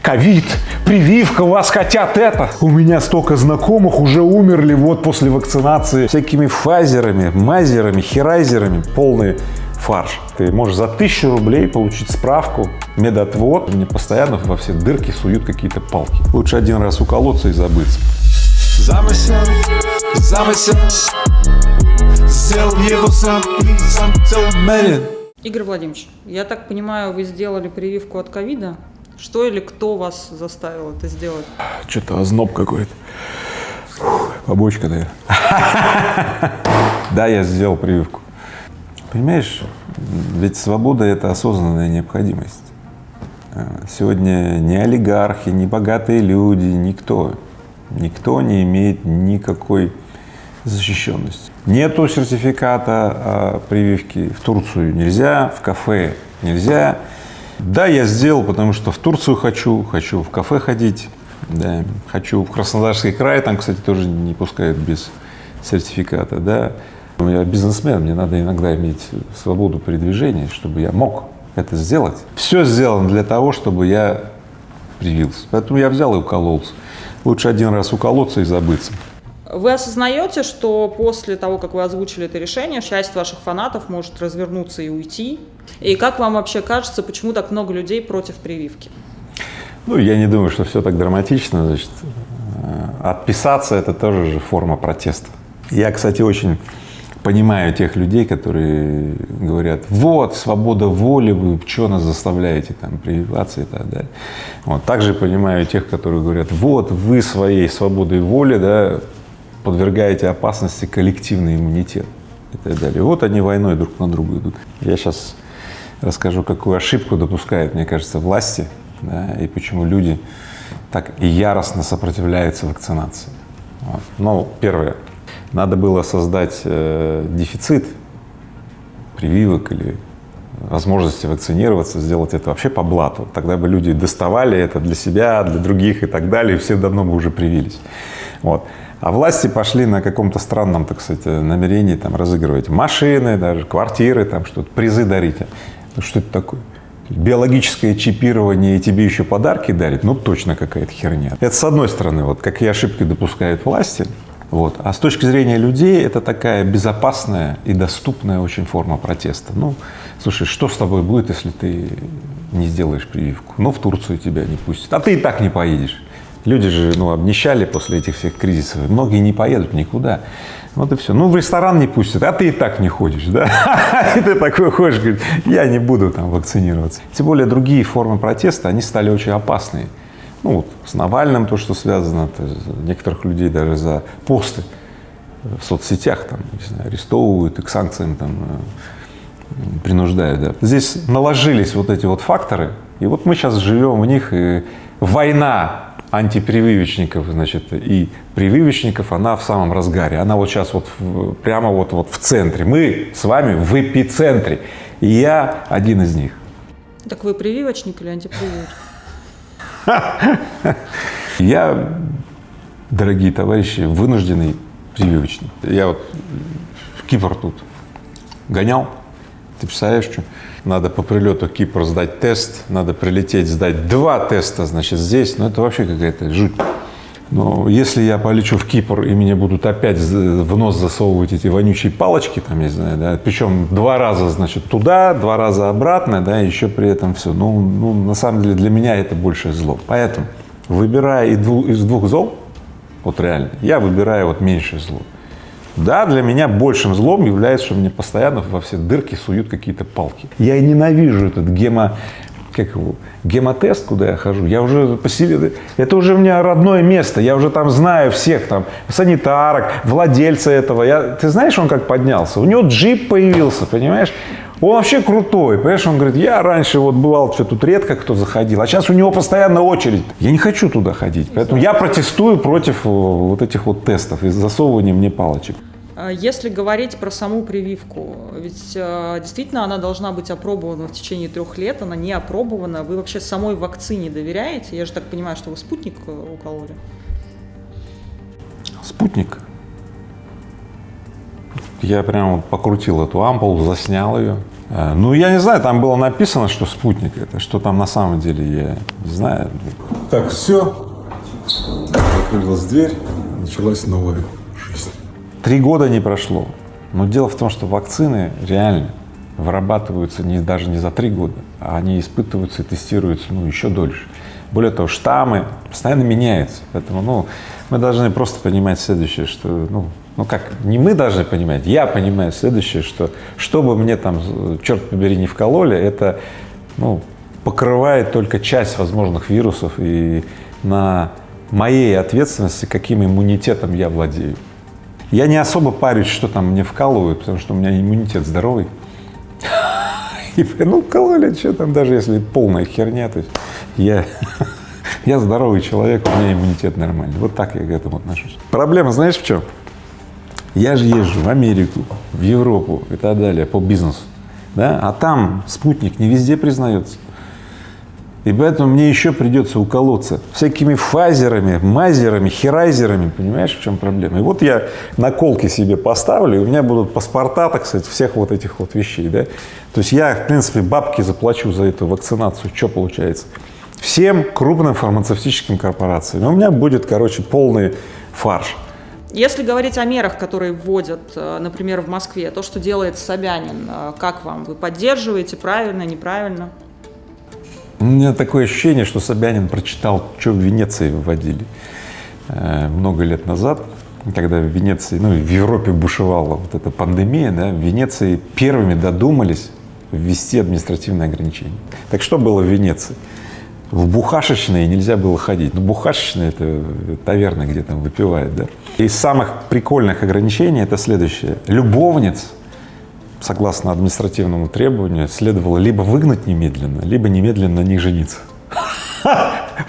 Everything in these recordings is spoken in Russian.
ковид, прививка, вас хотят это. У меня столько знакомых уже умерли вот после вакцинации всякими файзерами, мазерами, херайзерами. Полный фарш. Ты можешь за 1000 рублей получить справку, медотвод. Мне постоянно во все дырки суют какие-то палки. Лучше один раз уколоться и забыться. Замысел, замысел, сделал его сам целомерен. Игорь Владимирович, я так понимаю, вы сделали прививку от ковида? Что или кто вас заставил это сделать? Что-то озноб какой-то. Побочка, наверное. Да, я сделал прививку. Понимаешь, ведь свобода – это осознанная необходимость. Сегодня ни олигархи, ни богатые люди, никто не имеет никакой защищенности. Нету сертификата прививки, в Турцию нельзя, в кафе нельзя. Да, я сделал, потому что в Турцию хочу в кафе ходить, да, хочу в Краснодарский край, там, кстати, тоже не пускают без сертификата, да. Я бизнесмен, мне надо иногда иметь свободу передвижения, чтобы я мог это сделать. Все сделано для того, чтобы я привился. Поэтому я взял и укололся. Лучше один раз уколоться и забыться. Вы осознаете, что после того, как вы озвучили это решение, часть ваших фанатов может развернуться и уйти? И как вам вообще кажется, почему так много людей против прививки? Ну, я не думаю, что все так драматично. Значит, отписаться – это тоже же форма протеста. Я, кстати, очень понимаю тех людей, которые говорят: вот, свобода воли, вы что нас заставляете там прививаться и так далее. Вот. Также понимаю тех, которые говорят: вот, вы своей свободой воли, да, подвергаете опасности коллективный иммунитет и так далее. Вот они войной друг на друга идут. Я сейчас расскажу, какую ошибку допускают, мне кажется, власти, да, и почему люди так яростно сопротивляются вакцинации. Вот. Ну, первое. Надо было создать дефицит прививок или возможности вакцинироваться, сделать это вообще по блату. Тогда бы люди доставали это для себя, для других и так далее, и все давно бы уже привились. Вот. А власти пошли на каком-то странном, так сказать, намерении там разыгрывать машины, даже квартиры, там что-то, призы дарить. Ну, что это такое? Биологическое чипирование и тебе еще подарки дарить? Ну, точно какая-то херня. Это с одной стороны, вот какие ошибки допускают власти. Вот. А с точки зрения людей это такая безопасная и доступная очень форма протеста. Ну, слушай, что с тобой будет, если ты не сделаешь прививку? Ну, в Турцию тебя не пустят, а ты и так не поедешь. Люди же, обнищали после этих всех кризисов, многие не поедут никуда. Вот и все. Ну, в ресторан не пустят, а ты и так не ходишь, да? И ты такой ходишь, говоришь: я не буду там вакцинироваться. Тем более другие формы протеста, они стали очень опасные. Ну, вот с Навальным то, что связано, некоторых людей даже за посты в соцсетях там, не знаю, арестовывают и к санкциям там принуждают. Да. Здесь наложились вот эти вот факторы, и вот мы сейчас живем в них, и война антипрививочников, значит, и прививочников, она в самом разгаре. Она вот сейчас вот прямо вот в центре. Мы с вами в эпицентре, и я один из них. Так вы прививочник или антипрививочник? Я, дорогие товарищи, вынужденный прививочник. Я вот в Кипр тут гонял, ты представляешь, что? Надо по прилету в Кипр сдать тест, надо прилететь сдать 2 теста, значит, здесь, это вообще какая-то жуть. Но если я полечу в Кипр и мне будут опять в нос засовывать эти вонючие палочки, там, не знаю, да, причем 2 раза, значит, туда, 2 раза обратно, да, еще при этом все. Ну, на самом деле для меня это большее зло. Поэтому, выбирая из 2 зол, вот реально, я выбираю вот меньшее зло. Да, для меня большим злом является, что мне постоянно во все дырки суют какие-то палки. Я ненавижу этот гемотест, куда я хожу. Я уже по себе, это уже у меня родное место. Я уже там знаю всех там санитарок, владельца этого. Ты знаешь, он как поднялся? У него джип появился, понимаешь? Он вообще крутой, понимаешь? Он говорит: я раньше вот бывал, что тут редко кто заходил, а сейчас у него постоянно очередь. Я не хочу туда ходить, поэтому я протестую против вот этих вот тестов и засовывания мне палочек. Если говорить про саму прививку, ведь действительно она должна быть опробована в течение 3 лет, она не опробована. Вы вообще самой вакцине доверяете? Я же так понимаю, что вы спутник укололи. Спутник? Я прямо покрутил эту ампулу, заснял ее. Ну, я не знаю, там было написано, что спутник это, что там на самом деле, я не знаю. Так, все. Закрылась дверь, началась новая жизнь. 3 года не прошло. Но дело в том, что вакцины реально вырабатываются даже не за 3 года, а они испытываются и тестируются еще дольше. Более того, штаммы постоянно меняются. Поэтому мы должны просто понимать следующее, что, не мы должны понимать, я понимаю следующее, что бы мне там, черт побери, не вкололи, это покрывает только часть возможных вирусов и на моей ответственности, каким иммунитетом я владею. Я не особо парюсь, что там мне вкалывают, потому что у меня иммунитет здоровый. И, вкололи, что там, даже если полная херня, то есть я здоровый человек, у меня иммунитет нормальный. Вот так я к этому отношусь. Проблема, знаешь, в чем? Я же езжу в Америку, в Европу и так далее по бизнесу, да, а там спутник не везде признается. И поэтому мне еще придется уколоться всякими фазерами, мазерами, херайзерами, понимаешь, в чем проблема? И вот я наколки себе поставлю, и у меня будут паспорта, так сказать, всех вот этих вот вещей, да. То есть я, в принципе, бабки заплачу за эту вакцинацию. Что получается? Всем крупным фармацевтическим корпорациям. И у меня будет, полный фарш. Если говорить о мерах, которые вводят, например, в Москве, то, что делает Собянин, как вам? Вы поддерживаете, правильно, неправильно? У меня такое ощущение, что Собянин прочитал, что в Венеции вводили много лет назад, когда в Венеции, в Европе бушевала вот эта пандемия, да, в Венеции первыми додумались ввести административные ограничения. Так что было в Венеции? В бухашечные нельзя было ходить. Бухашечные — это таверны, где там выпивают, да. Из самых прикольных ограничений это следующее. Любовниц, согласно административному требованию, следовало либо выгнать немедленно, либо немедленно на них жениться.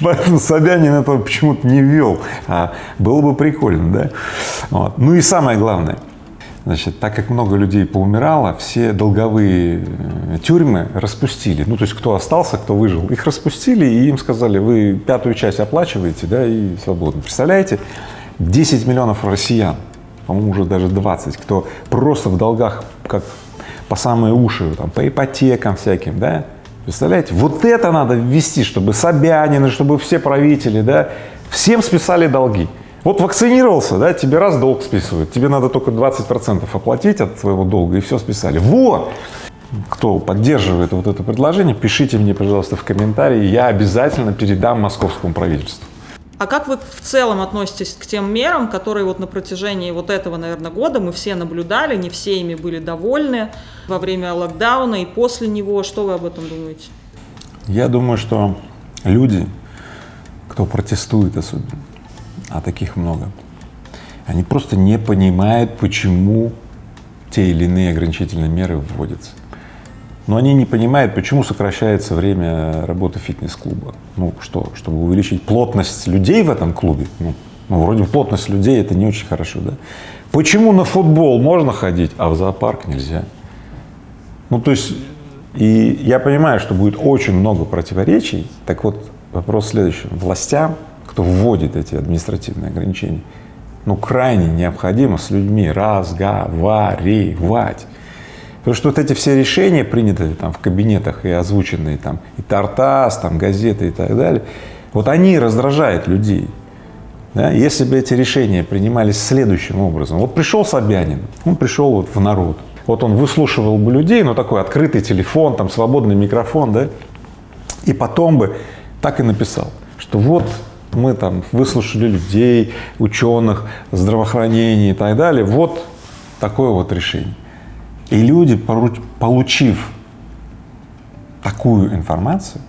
Поэтому Собянин этого почему-то не ввел, а было бы прикольно, да. Вот. И самое главное, значит, так как много людей поумирало, все долговые тюрьмы распустили. То есть кто остался, кто выжил, их распустили, и им сказали: вы 5-ю часть оплачиваете, да, и свободно. Представляете, 10 миллионов россиян, по-моему, уже даже 20, кто просто в долгах, как по самые уши, там, по ипотекам всяким, да. Представляете, вот это надо ввести, чтобы Собянин, чтобы все правители, да, всем списали долги. Вот вакцинировался, да, тебе раз долг списывают, тебе надо только 20% оплатить от твоего долга, и все списали. Вот! Кто поддерживает вот это предложение, пишите мне, пожалуйста, в комментарии, я обязательно передам московскому правительству. А как вы в целом относитесь к тем мерам, которые вот на протяжении вот этого, наверное, года мы все наблюдали, не все ими были довольны во время локдауна и после него? Что вы об этом думаете? Я думаю, что люди, кто протестует особенно, а таких много, они просто не понимают, почему те или иные ограничительные меры вводятся. Но они не понимают, почему сокращается время работы фитнес-клуба. Чтобы увеличить плотность людей в этом клубе. Вроде плотность людей — это не очень хорошо, да? Почему на футбол можно ходить, а в зоопарк нельзя? То есть, и я понимаю, что будет очень много противоречий. Так вот, вопрос следующий. Властям, кто вводит эти административные ограничения, крайне необходимо с людьми разговаривать. Потому что вот эти все решения, принятые там в кабинетах и озвученные там и Тартас, там газеты и так далее, вот они раздражают людей. Да? Если бы эти решения принимались следующим образом. Вот пришел Собянин, он пришел вот в народ. Вот он выслушивал бы людей, такой открытый телефон, там свободный микрофон, да, и потом бы так и написал, что вот мы там выслушали людей, ученых, здравоохранения и так далее, вот такое вот решение. И люди, получив такую информацию,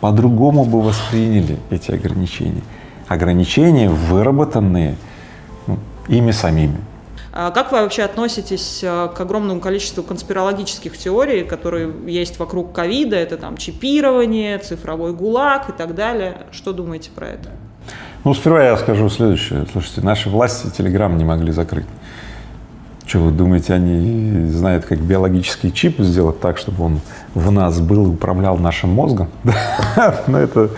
по-другому бы восприняли эти ограничения. Ограничения, выработанные ими самими. Как вы вообще относитесь к огромному количеству конспирологических теорий, которые есть вокруг ковида? Это там чипирование, цифровой ГУЛАГ и так далее. Что думаете про это? Сперва я скажу следующее. Слушайте, наши власти Telegram не могли закрыть. Что вы думаете, они знают, как биологический чип сделать так, чтобы он в нас был и управлял нашим мозгом? Это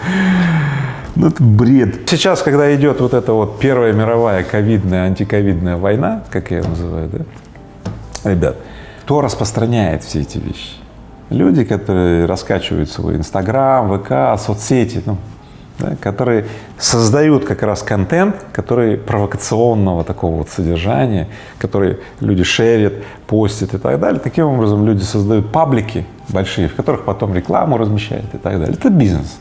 бред. Сейчас, когда идет вот эта вот Первая мировая ковидная, антиковидная война, как я ее называю, да, ребят, кто распространяет все эти вещи? Люди, которые раскачивают свой Инстаграм, ВК, соцсети, ну, да, которые создают как раз контент, который провокационного такого вот содержания, который люди шерят, постят и так далее. Таким образом люди создают паблики большие, в которых потом рекламу размещают и так далее. Это бизнес.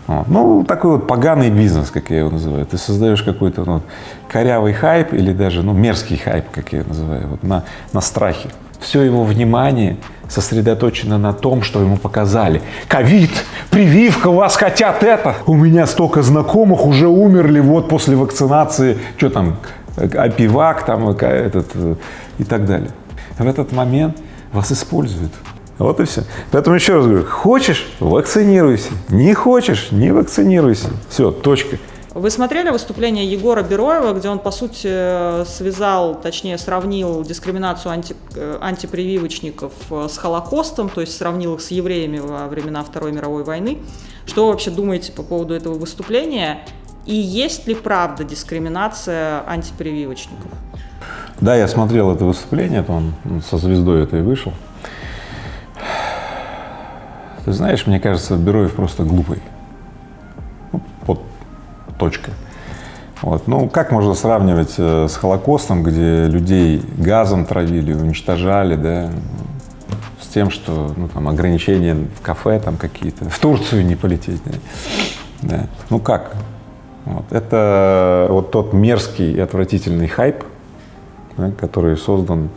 Вот. Ну, такой вот поганый бизнес, как я его называю. Ты создаешь какой-то вот корявый хайп или даже мерзкий хайп, как я его называю, вот на страхе. Все его внимание сосредоточено на том, что ему показали. Ковид, прививка, у вас хотят это. У меня столько знакомых уже умерли вот после вакцинации, что там, Апивак там и так далее. В этот момент вас используют. Вот и все. Поэтому еще раз говорю, хочешь — вакцинируйся, не хочешь — не вакцинируйся. Все, точка. Вы смотрели выступление Егора Бероева, где он, по сути, сравнил дискриминацию антипрививочников с Холокостом, то есть сравнил их с евреями во времена Второй мировой войны. Что вы вообще думаете по поводу этого выступления? И есть ли правда дискриминация антипрививочников? Да, я смотрел это выступление, это он со звездой этой вышел. Ты знаешь, мне кажется, Бероев просто глупый. Вот точка. Вот. Ну, как можно сравнивать с Холокостом, где людей газом травили, уничтожали, да, с тем, что, ну, там, ограничения в кафе там какие-то, в Турцию не полететь, да. Да. Ну, как? Вот. Это вот тот мерзкий и отвратительный хайп, да, который создан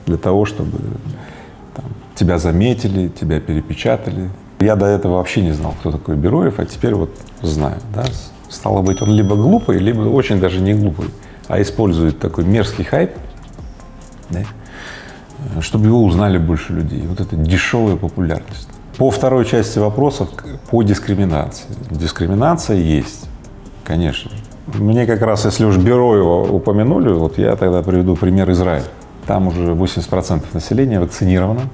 для того, чтобы там тебя заметили, тебя перепечатали. Я до этого вообще не знал, кто такой Бероев, а теперь вот знаю, да. Стало быть, он либо глупый, либо очень даже не глупый, а использует такой мерзкий хайп, да, чтобы его узнали больше людей. Вот это дешевая популярность. По второй части вопросов, по дискриминации. Дискриминация есть, конечно. Мне как раз, если уж Бероева упомянули, вот я тогда приведу пример Израиля. Там уже 80% населения вакцинировано,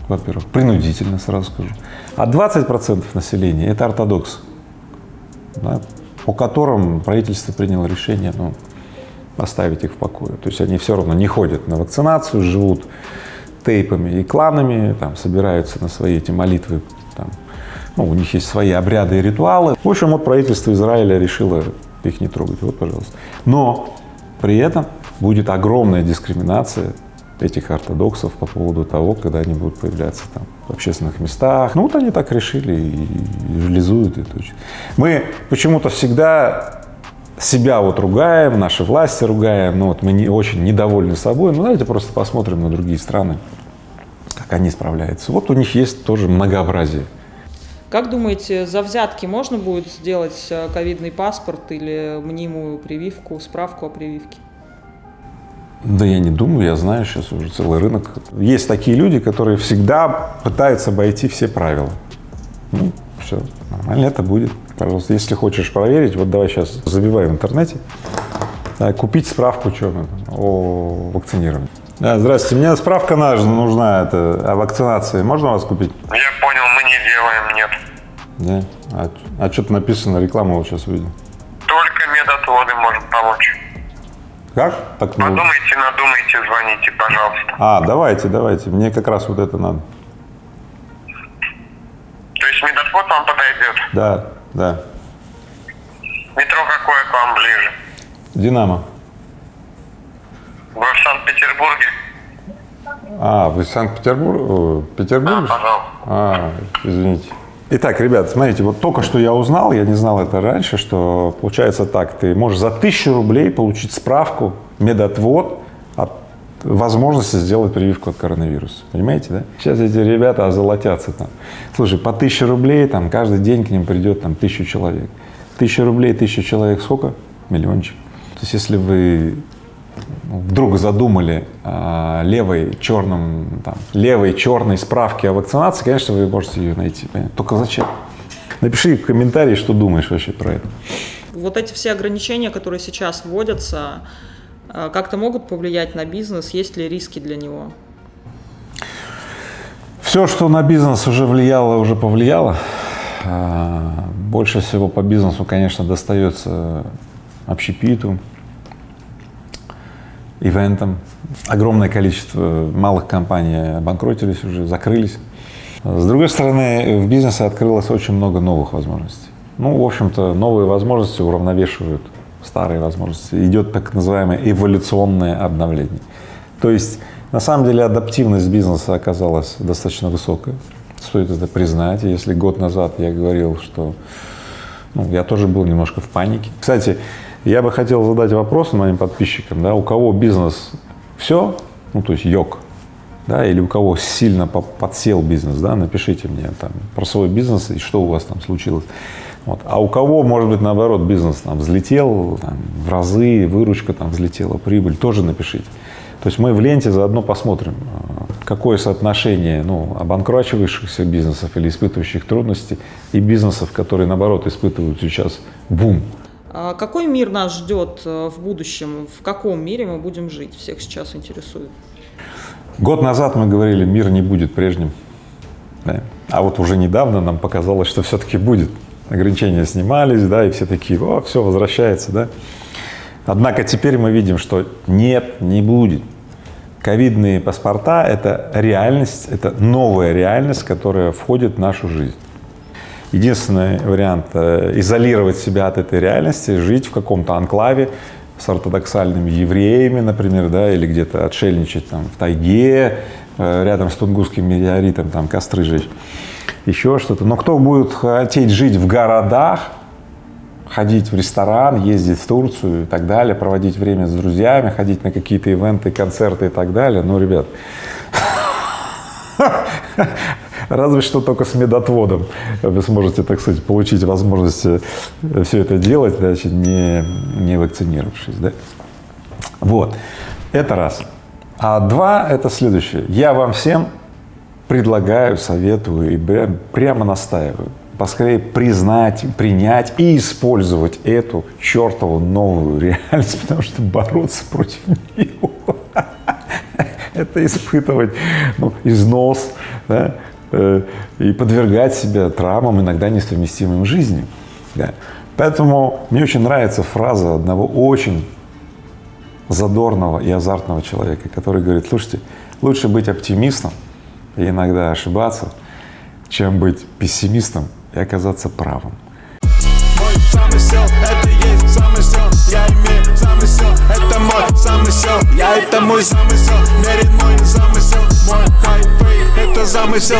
во-первых, принудительно, сразу скажу. А 20% населения — это ортодоксы, да, по которым правительство приняло решение, ну, оставить их в покое. То есть они все равно не ходят на вакцинацию, живут тейпами и кланами, там, собираются на свои эти молитвы, там, ну, у них есть свои обряды и ритуалы. В общем, вот правительство Израиля решило их не трогать, вот, пожалуйста. Но при этом будет огромная дискриминация этих ортодоксов по поводу того, когда они будут появляться там в общественных местах. Ну вот они так решили и реализуют это. Мы почему-то всегда себя вот ругаем, наши власти ругаем, ну вот мы не очень недовольны собой. Ну давайте просто посмотрим на другие страны, как они справляются. Вот у них есть тоже многообразие. Как думаете, за взятки можно будет сделать ковидный паспорт или мнимую прививку, справку о прививке? Да я не думаю, я знаю, сейчас уже целый рынок. Есть такие люди, которые всегда пытаются обойти все правила. Ну, все, нормально это будет. Пожалуйста, если хочешь проверить, вот давай сейчас забивай в интернете, купить справку о вакцинировании. Да, здравствуйте, мне справка нужна о вакцинации. Можно у вас купить? Я понял, мы не делаем, нет. Да? А что-то написано, рекламу вот сейчас увидел. Только медотводы может помочь. Как? Так, ну... Подумайте, надумайте, звоните, пожалуйста. Давайте, мне как раз вот это надо. То есть медотвод вам подойдет? Да. Метро какое к вам ближе? Динамо. Вы в Санкт-Петербурге? Вы в Санкт-Петербурге? Петербург? Да, пожалуйста. Извините. Итак, ребят, смотрите, вот только что я узнал, я не знал это раньше, что получается так, ты можешь за 1000 рублей получить справку, медотвод от возможности сделать прививку от коронавируса. Понимаете, да? Сейчас эти ребята озолотятся там. Слушай, по 1000 рублей там каждый день к ним придет там 1000 человек. 1000 рублей, 1000 человек сколько? Миллиончик. То есть если вы вдруг задумали левой черной справки о вакцинации, конечно, вы можете ее найти. Понятно? Только зачем? Напиши в комментарии, что думаешь вообще про это. Вот эти все ограничения, которые сейчас вводятся, как-то могут повлиять на бизнес? Есть ли риски для него? Все, что на бизнес уже влияло, уже повлияло. Больше всего по бизнесу, конечно, достается общепиту, ивентам. Огромное количество малых компаний обанкротились уже, закрылись. С другой стороны, в бизнесе открылось очень много новых возможностей. Ну, в общем-то, новые возможности уравновешивают старые возможности. Идет так называемое эволюционное обновление. То есть, на самом деле, адаптивность бизнеса оказалась достаточно высокая. Стоит это признать. Если год назад я говорил, что я тоже был немножко в панике. Кстати, я бы хотел задать вопрос моим подписчикам, да, у кого бизнес все, то есть йог, да, или у кого сильно подсел бизнес, да, напишите мне там про свой бизнес и что у вас там случилось. Вот. А у кого, может быть, наоборот, бизнес там взлетел там, в разы, выручка там взлетела, прибыль, тоже напишите. То есть мы в ленте заодно посмотрим, какое соотношение обанкрачивающихся бизнесов или испытывающих трудности и бизнесов, которые, наоборот, испытывают сейчас бум. Какой мир нас ждет в будущем? В каком мире мы будем жить? Всех сейчас интересует. Год назад мы говорили, мир не будет прежним. Да? А вот уже недавно нам показалось, что все-таки будет. Ограничения снимались, да, и все такие, все возвращается, да. Однако теперь мы видим, что нет, не будет. Ковидные паспорта – это реальность, это новая реальность, которая входит в нашу жизнь. Единственный вариант – изолировать себя от этой реальности, жить в каком-то анклаве с ортодоксальными евреями, например, да, или где-то отшельничать там в тайге, рядом с Тунгусским метеоритом, там костры жечь, еще что-то. Но кто будет хотеть жить в городах, ходить в ресторан, ездить в Турцию и так далее, проводить время с друзьями, ходить на какие-то ивенты, концерты и так далее, ребят, разве что только с медотводом вы сможете, так сказать, получить возможность все это делать, значит, не вакцинировавшись, да? Вот, это раз. А два – это следующее. Я вам всем предлагаю, советую и прямо настаиваю поскорее признать, принять и использовать эту чертову новую реальность, потому что бороться против нее – это испытывать износ, да, и подвергать себя травмам, иногда несовместимым с жизнью. Да. Поэтому мне очень нравится фраза одного очень задорного и азартного человека, который говорит: слушайте, лучше быть оптимистом и иногда ошибаться, чем быть пессимистом и оказаться правым. Мой замысел, это есть замысел, я имею замысел, это мой замысел, это мой замысел, мерит мой замысел, мой хайфей, это замысел.